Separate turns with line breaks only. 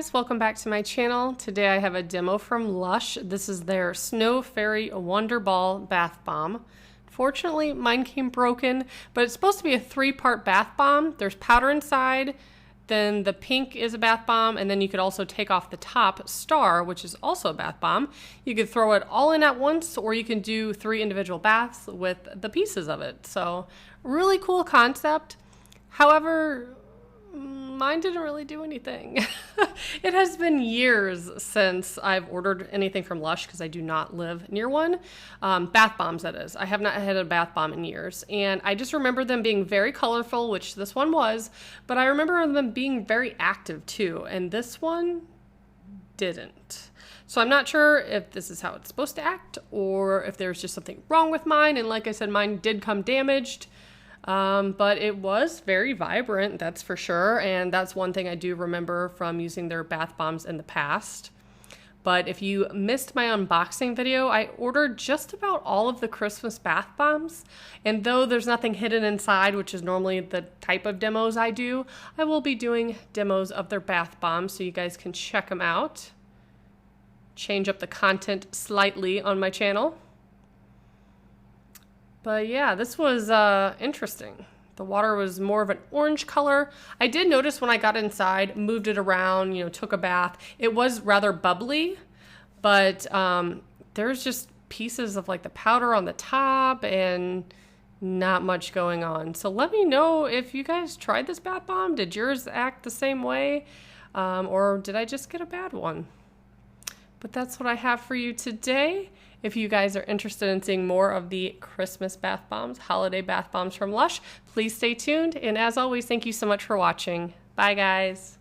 guys, welcome back to my channel. Today I have a demo from Lush. This is their Snow Fairy Wonderball bath bomb. Fortunately, mine came broken, but it's supposed to be a 3-part bath bomb. There's powder inside, then the pink is a bath bomb, and then you could also take off the top star, which is also a bath bomb. You could throw it all in at once, or you can do 3 individual baths with the pieces of it. So really cool concept. However, mine didn't really do anything. It has been years since I've ordered anything from Lush because I do not live near one. Bath bombs, that is. I have not had a bath bomb in years. And I just remember them being very colorful, which this one was, but I remember them being very active too. And this one didn't. So I'm not sure if this is how it's supposed to act or if there's just something wrong with mine. And like I said, mine did come damaged. But it was very vibrant, that's for sure, and that's one thing I do remember from using their bath bombs in the past. But if you missed my unboxing video, I ordered just about all of the Christmas bath bombs, and though there's nothing hidden inside, which is normally the type of demos I do, I will be doing demos of their bath bombs so you guys can check them out. Change up the content slightly on my channel. But yeah, this was interesting. The water was more of an orange color. I did notice when I got inside, moved it around, took a bath. It was rather bubbly, but there's just pieces of like the powder on the top and not much going on. So let me know if you guys tried this bath bomb. Did yours act the same way? Or did I just get a bad one? But that's what I have for you today. If you guys are interested in seeing more of the Christmas bath bombs, holiday bath bombs from Lush, please stay tuned. And as always, thank you so much for watching. Bye, guys.